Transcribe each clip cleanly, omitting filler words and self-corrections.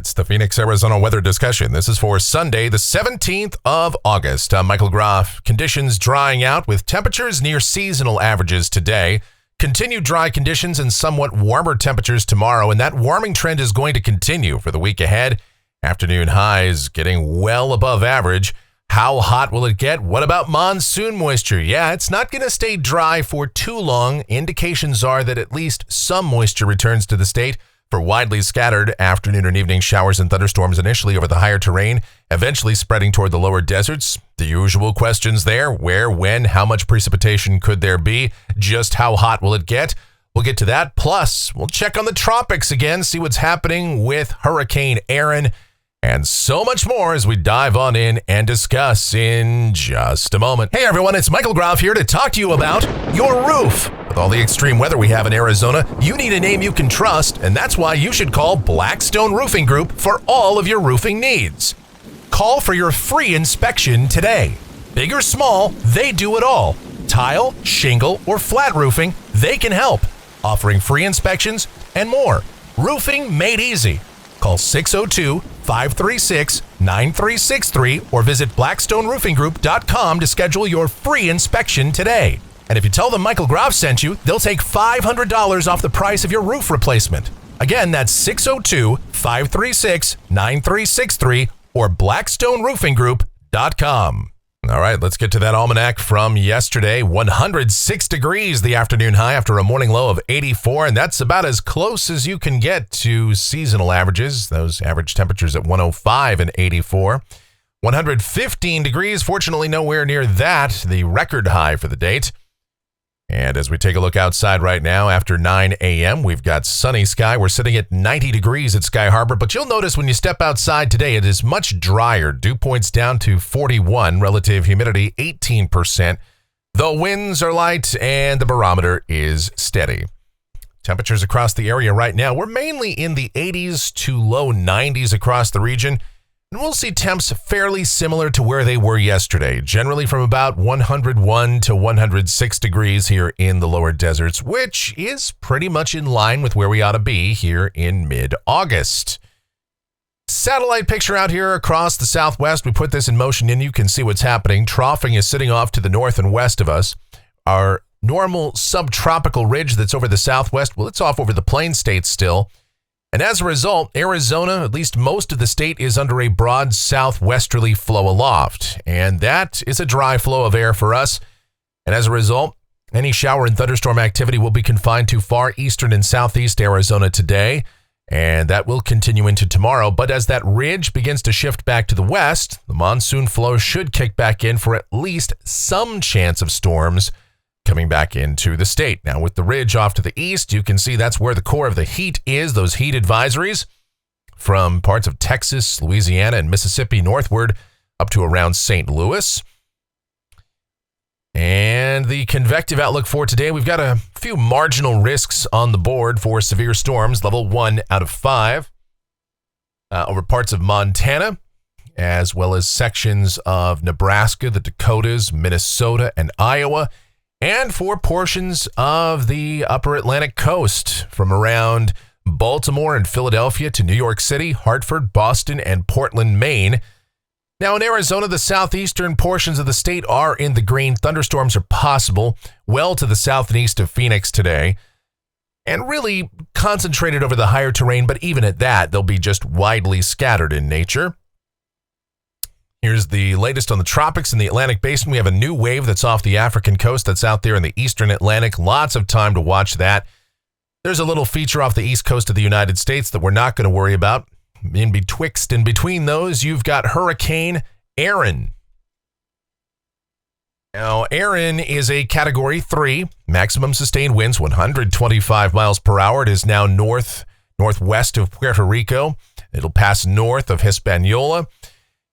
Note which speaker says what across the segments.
Speaker 1: It's the Phoenix, Arizona weather discussion. This is for Sunday, the 17th of August. I'm Michael Groff. Conditions drying out with temperatures near seasonal averages today. Continued dry conditions and somewhat warmer temperatures tomorrow, and that warming trend is going to continue for the week ahead. Afternoon highs getting well above average. How hot will it get? What about monsoon moisture? Yeah, it's not going to stay dry for too long. Indications are that at least some moisture returns to the state for widely scattered afternoon and evening showers and thunderstorms initially over the higher terrain, eventually spreading toward the lower deserts. The usual questions there: where, when, how much precipitation could there be? Just how hot will it get? We'll get to that. Plus, we'll check on the tropics again, see what's happening with Hurricane Erin, and so much more as we dive on in and discuss in just a moment. Hey everyone, it's Michael Groff here to talk to you about your roof. With all the extreme weather we have in Arizona, you need a name you can trust, and that's why you should call Blackstone Roofing Group for all of your roofing needs. Call for your free inspection today. Big or small, they do it all. Tile, shingle, or flat roofing, they can help. Offering free inspections and more. Roofing made easy. Call 602-536-9363 or visit blackstoneroofinggroup.com to schedule your free inspection today. And if you tell them Michael Groff sent you, they'll take $500 off the price of your roof replacement. Again, that's 602-536-9363 or blackstoneroofinggroup.com. All right, let's get to that almanac from yesterday. 106 degrees the afternoon high after a morning low of 84, and that's about as close as you can get to seasonal averages. Those average temperatures at 105 and 84. 115 degrees, fortunately nowhere near that, the record high for the date. And as we take a look outside right now, after 9 a.m., we've got sunny sky. We're sitting at 90 degrees at Sky Harbor, but you'll notice when you step outside today, it is much drier. Dew points down to 41, relative humidity 18%. The winds are light and the barometer is steady. Temperatures across the area right now, we're mainly in the 80s to low 90s across the region. And we'll see temps fairly similar to where they were yesterday, generally from about 101 to 106 degrees here in the lower deserts, which is pretty much in line with where we ought to be here in mid-August. Satellite picture out here across the southwest. We put this in motion and you can see what's happening. Troughing is sitting off to the north and west of us. Our normal subtropical ridge that's over the southwest, well, it's off over the plain states still. And as a result, Arizona, at least most of the state, is under a broad southwesterly flow aloft. And that is a dry flow of air for us. And as a result, any shower and thunderstorm activity will be confined to far eastern and southeast Arizona today. And that will continue into tomorrow. But as that ridge begins to shift back to the west, the monsoon flow should kick back in for at least some chance of storms coming back into the state. Now, with the ridge off to the east, you can see that's where the core of the heat is, those heat advisories from parts of Texas, Louisiana, and Mississippi northward up to around St. Louis. And the convective outlook for today, we've got a few marginal risks on the board for severe storms, level 1 out of 5, over parts of Montana, as well as sections of Nebraska, the Dakotas, Minnesota, and Iowa, and for portions of the upper Atlantic coast from around Baltimore and Philadelphia to New York City, Hartford, Boston, and Portland, Maine. Now in Arizona, the southeastern portions of the state are in the green. Thunderstorms are possible well to the south and east of Phoenix today, and really concentrated over the higher terrain, but even at that, they'll be just widely scattered in nature. Here's the latest on the tropics in the Atlantic Basin. We have a new wave that's off the African coast that's out there in the eastern Atlantic. Lots of time to watch that. There's a little feature off the east coast of the United States that we're not going to worry about. In between those, you've got Hurricane Erin. Now, Erin is a Category 3, maximum sustained winds 125 miles per hour. It is now northwest of Puerto Rico. It'll pass north of Hispaniola.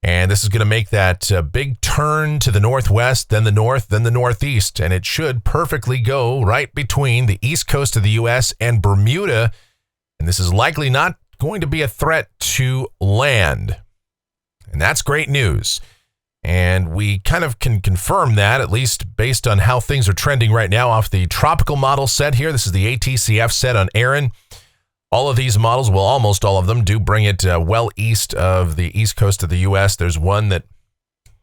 Speaker 1: And this is going to make that big turn to the northwest, then the north, then the northeast. And it should perfectly go right between the east coast of the U.S. and Bermuda. And this is likely not going to be a threat to land. And that's great news. And we kind of can confirm that, at least based on how things are trending right now off the tropical model set here. This is the ATCF set on Erin. All of these models, well, almost all of them, do bring it well east of the east coast of the U.S. There's one that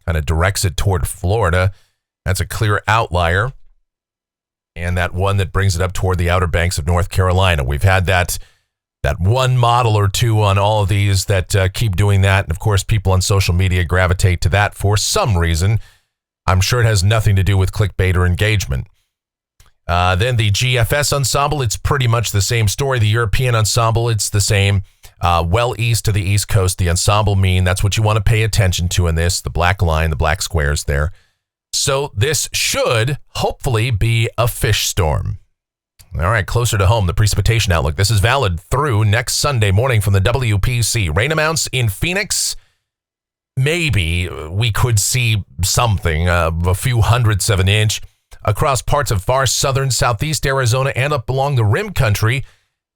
Speaker 1: kind of directs it toward Florida. That's a clear outlier. And that one that brings it up toward the Outer Banks of North Carolina. We've had that one model or two on all of these that keep doing that. And of course, people on social media gravitate to that for some reason. I'm sure it has nothing to do with clickbait or engagement. Then the GFS ensemble, it's pretty much the same story. The European ensemble, it's the same. Well east of the East Coast, the ensemble mean, that's what you want to pay attention to in this. The black line, the black squares there. So this should hopefully be a fish storm. All right, closer to home, the precipitation outlook. This is valid through next Sunday morning from the WPC. Rain amounts in Phoenix, maybe we could see something, a few hundredths of an inch across parts of far southern southeast Arizona and up along the rim country.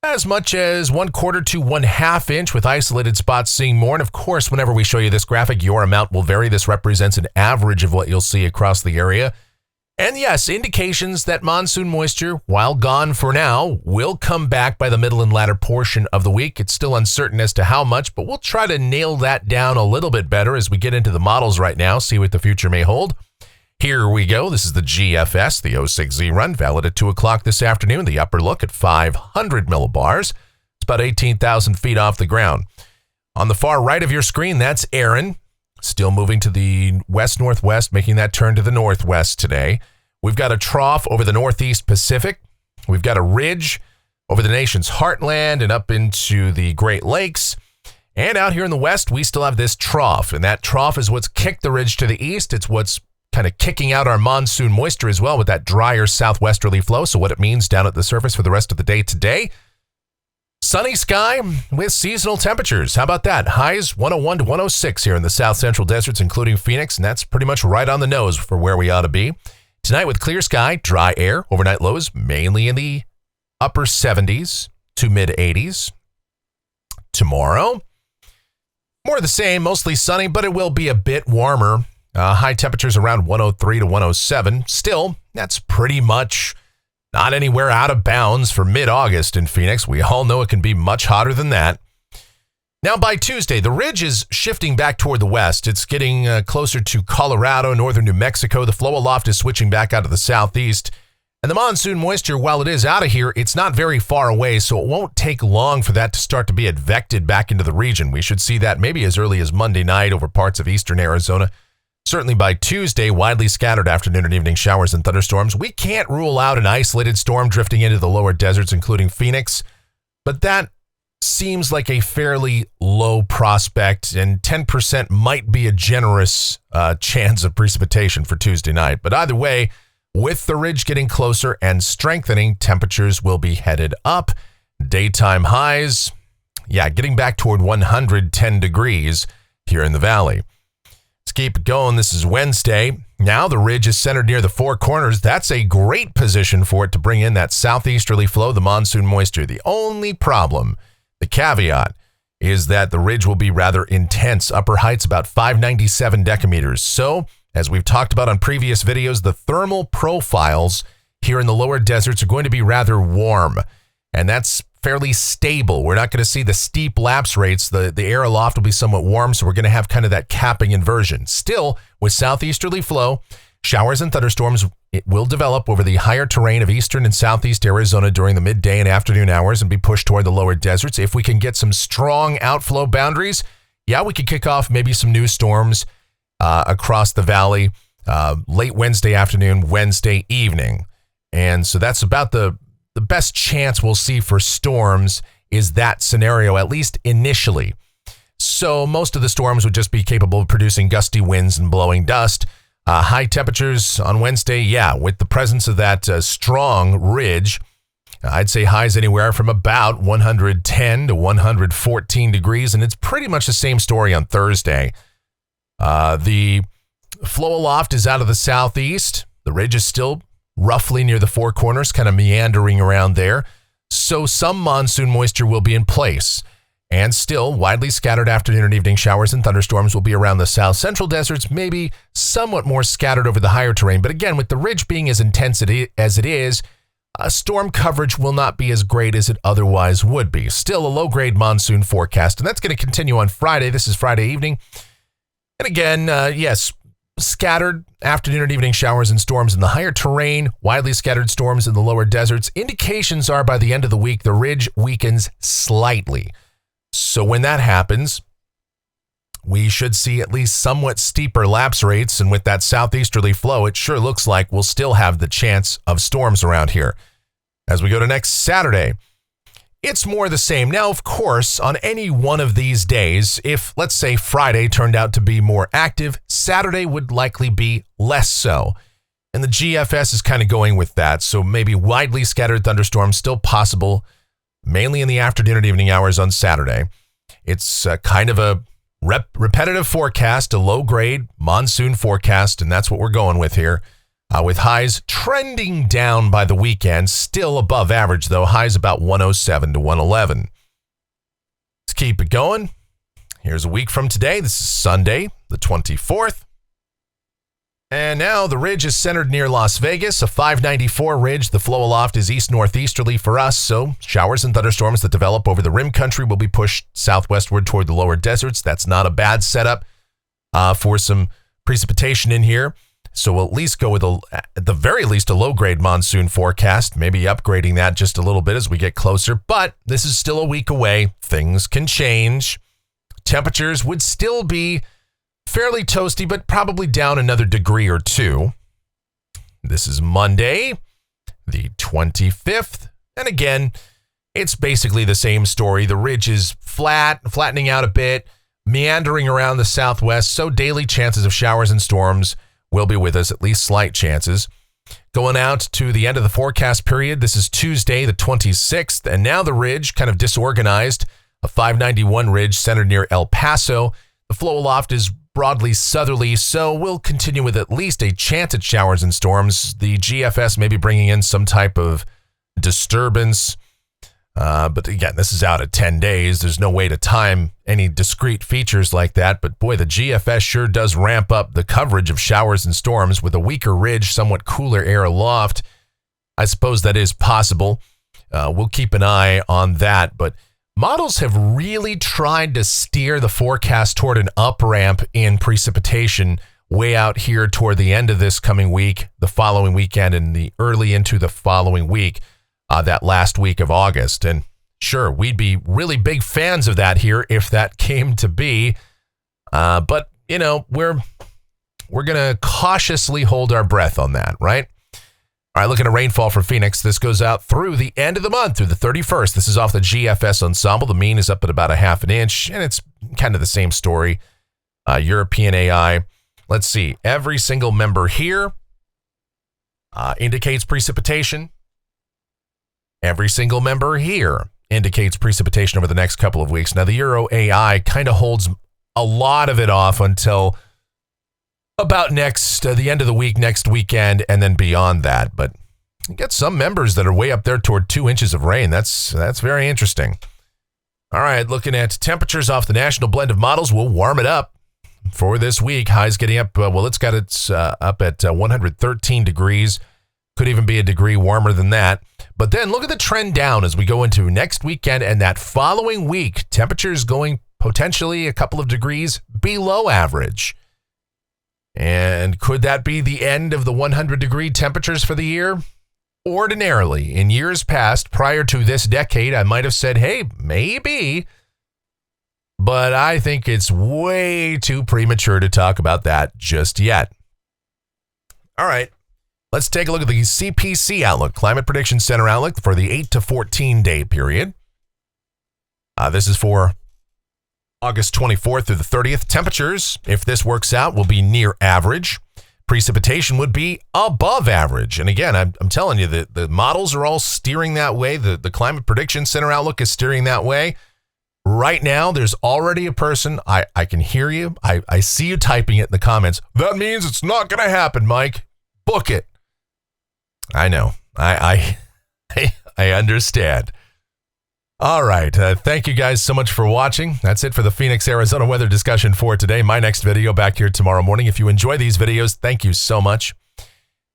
Speaker 1: As much as 1/4 to 1/2 inch with isolated spots seeing more. And of course, whenever we show you this graphic, your amount will vary. This represents an average of what you'll see across the area. And yes, indications that monsoon moisture, while gone for now, will come back by the middle and latter portion of the week. It's still uncertain as to how much, but we'll try to nail that down a little bit better as we get into the models right now, see what the future may hold. Here we go. This is the GFS, the 06Z run, valid at 2 o'clock this afternoon. The upper look at 500 millibars. It's about 18,000 feet off the ground. On the far right of your screen, that's Aaron, still moving to the west-northwest, making that turn to the northwest today. We've got a trough over the northeast Pacific. We've got a ridge over the nation's heartland and up into the Great Lakes. And out here in the west, we still have this trough, and that trough is what's kicked the ridge to the east. It's what's kind of kicking out our monsoon moisture as well with that drier southwesterly flow. So what it means down at the surface for the rest of the day today, sunny sky with seasonal temperatures. How about that? Highs 101 to 106 here in the south central deserts, including Phoenix, and that's pretty much right on the nose for where we ought to be. Tonight with clear sky, dry air, overnight lows mainly in the upper 70s to mid 80s. Tomorrow, more of the same, mostly sunny, but it will be a bit warmer. High temperatures around 103 to 107. Still, that's pretty much not anywhere out of bounds for mid-August in Phoenix. We all know it can be much hotter than that. Now, by Tuesday, the ridge is shifting back toward the west. It's getting closer to Colorado, northern New Mexico. The flow aloft is switching back out to the southeast. And the monsoon moisture, while it is out of here, it's not very far away, so it won't take long for that to start to be advected back into the region. We should see that maybe as early as Monday night over parts of eastern Arizona. Certainly by Tuesday, widely scattered afternoon and evening showers and thunderstorms. We can't rule out an isolated storm drifting into the lower deserts, including Phoenix, but that seems like a fairly low prospect, and 10% might be a generous chance of precipitation for Tuesday night. But either way, with the ridge getting closer and strengthening, temperatures will be headed up. Daytime highs, getting back toward 110 degrees here in the valley. Let's keep it going. This is Wednesday. Now the ridge is centered near the Four Corners. That's a great position for it to bring in that southeasterly flow, the monsoon moisture. The only problem, the caveat, is that the ridge will be rather intense. Upper heights about 597 decameters. So, as we've talked about on previous videos, the thermal profiles here in the lower deserts are going to be rather warm. And that's fairly stable. We're not going to see the steep lapse rates. The air aloft will be somewhat warm, so we're going to have kind of that capping inversion. Still, with southeasterly flow, showers and thunderstorms will develop over the higher terrain of eastern and southeast Arizona during the midday and afternoon hours and be pushed toward the lower deserts. If we can get some strong outflow boundaries, we could kick off maybe some new storms across the valley late Wednesday afternoon, Wednesday evening. And so that's about the best chance we'll see for storms is that scenario, at least initially. So most of the storms would just be capable of producing gusty winds and blowing dust. High temperatures on Wednesday, with the presence of that strong ridge, I'd say highs anywhere from about 110 to 114 degrees, and it's pretty much the same story on Thursday. The flow aloft is out of the southeast. The ridge is still roughly near the Four Corners, kind of meandering around there. So some monsoon moisture will be in place. And still, widely scattered afternoon and evening showers and thunderstorms will be around the south central deserts, maybe somewhat more scattered over the higher terrain. But again, with the ridge being as intense as it is, storm coverage will not be as great as it otherwise would be. Still a low-grade monsoon forecast, and that's going to continue on Friday. This is Friday evening. And again, yes, scattered afternoon and evening showers and storms in the higher terrain, widely scattered storms in the lower deserts. Indications are by the end of the week, the ridge weakens slightly. So when that happens, we should see at least somewhat steeper lapse rates. And with that southeasterly flow, it sure looks like we'll still have the chance of storms around here. As we go to next Saturday, it's more the same. Now, of course, on any one of these days, if, let's say, Friday turned out to be more active, Saturday would likely be less so. And the GFS is kind of going with that. So maybe widely scattered thunderstorms still possible, mainly in the afternoon and evening hours on Saturday. It's kind of a repetitive forecast, a low-grade monsoon forecast, and that's what we're going with here. With highs trending down by the weekend, still above average, though. Highs about 107 to 111. Let's keep it going. Here's a week from today. This is Sunday, the 24th. And now the ridge is centered near Las Vegas, a 594 ridge. The flow aloft is east-northeasterly for us, so showers and thunderstorms that develop over the rim country will be pushed southwestward toward the lower deserts. That's not a bad setup for some precipitation in here. So we'll at least go with, at the very least, a low-grade monsoon forecast, maybe upgrading that just a little bit as we get closer. But this is still a week away. Things can change. Temperatures would still be fairly toasty, but probably down another degree or two. This is Monday, the 25th. And again, it's basically the same story. The ridge is flattening out a bit, meandering around the southwest. So daily chances of showers and storms will be with us, at least slight chances. Going out to the end of the forecast period, this is Tuesday, the 26th, and now the ridge kind of disorganized, a 591 ridge centered near El Paso. The flow aloft is broadly southerly, so we'll continue with at least a chance at showers and storms. The GFS may be bringing in some type of disturbance, but again, this is out at 10 days. There's no way to time any discrete features like that, but boy, the GFS sure does ramp up the coverage of showers and storms with a weaker ridge, somewhat cooler air aloft. I suppose that is possible. We'll keep an eye on that, but models have really tried to steer the forecast toward an up ramp in precipitation way out here toward the end of this coming week, the following weekend, and the early into the following week. That last week of August. And sure, we'd be really big fans of that here if that came to be. But, you know, we're going to cautiously hold our breath on that, right? All right, looking at rainfall for Phoenix. This goes out through the end of the month, through the 31st. This is off the GFS ensemble. The mean is up at about a half an inch, and it's kind of the same story. European AI. Let's see. Every single member here indicates precipitation. Every single member here indicates precipitation over the next couple of weeks. Now, the Euro AI kind of holds a lot of it off until about the end of the week, next weekend, and then beyond that. But you get some members that are way up there toward 2 inches of rain. That's very interesting. All right, looking at temperatures off the national blend of models, we'll warm it up for this week. Highs getting up, it's up at 113 degrees. Could even be a degree warmer than that. But then look at the trend down as we go into next weekend and that following week. Temperatures going potentially a couple of degrees below average. And could that be the end of the 100-degree temperatures for the year? Ordinarily, in years past, prior to this decade, I might have said, hey, maybe. But I think it's way too premature to talk about that just yet. All right. Let's take a look at the CPC outlook, Climate Prediction Center outlook for the 8 to 14 day period. This is for August 24th through the 30th. Temperatures, if this works out, will be near average. Precipitation would be above average. And again, I'm telling you that the models are all steering that way. The Climate Prediction Center outlook is steering that way. Right now, there's already a person. I can hear you. I see you typing it in the comments. That means it's not going to happen, Mike. Book it. I know. I understand. All right. Thank you guys so much for watching. That's it for the Phoenix, Arizona weather discussion for today. My next video back here tomorrow morning. If you enjoy these videos, thank you so much.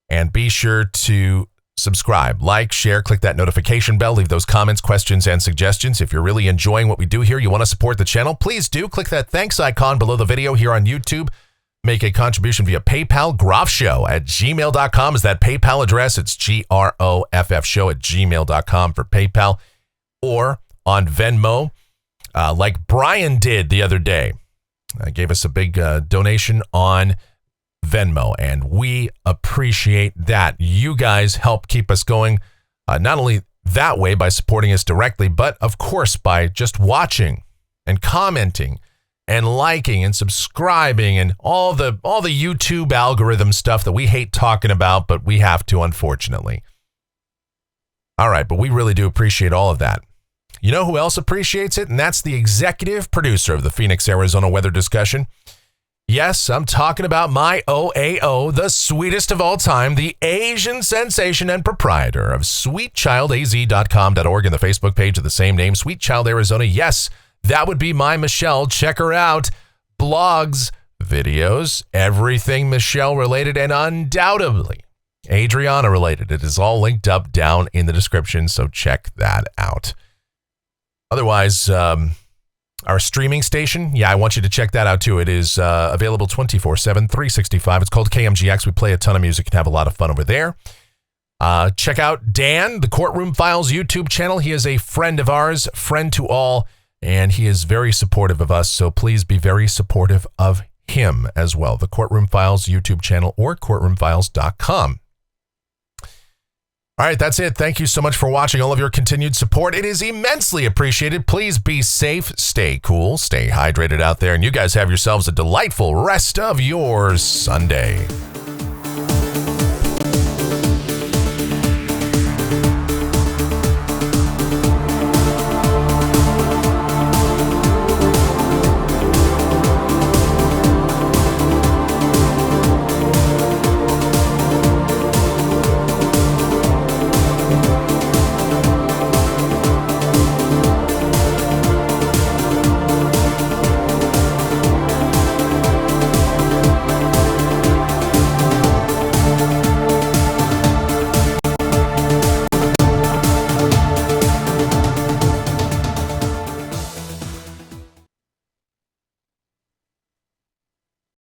Speaker 1: And be sure to subscribe, like, share, click that notification bell, leave those comments, questions, and suggestions. If you're really enjoying what we do here, you want to support the channel, please do click that thanks icon below the video here on YouTube. Make a contribution via PayPal. groffshow@gmail.com is that PayPal address. It's groffshow@gmail.com for PayPal, or on Venmo, like Brian did the other day. Gave us a big donation on Venmo, and we appreciate that. You guys help keep us going, not only that way by supporting us directly, but of course by just watching and commenting and liking and subscribing and all the YouTube algorithm stuff that we hate talking about, but we have to, unfortunately. All right, but we really do appreciate all of that. You know who else appreciates it? And that's the executive producer of the Phoenix, Arizona Weather Discussion. Yes, I'm talking about my OAO, the sweetest of all time, the Asian sensation and proprietor of sweetchildaz.com.org and the Facebook page of the same name, Sweet Child Arizona. Yes, that would be my Michelle. Check her out. Blogs, videos, everything Michelle related, and undoubtedly Adriana related. It is all linked up down in the description, so check that out. Otherwise, our streaming station, I want you to check that out too. It is available 24/7, 365. It's called KMGX. We play a ton of music and have a lot of fun over there. Check out Dan, the Courtroom Files YouTube channel. He is a friend of ours, friend to all, and he is very supportive of us, so please be very supportive of him as well. The Courtroom Files YouTube channel or courtroomfiles.com. All right, that's it. Thank you so much for watching, all of your continued support. It is immensely appreciated. Please be safe, stay cool, stay hydrated out there, and you guys have yourselves a delightful rest of your Sunday.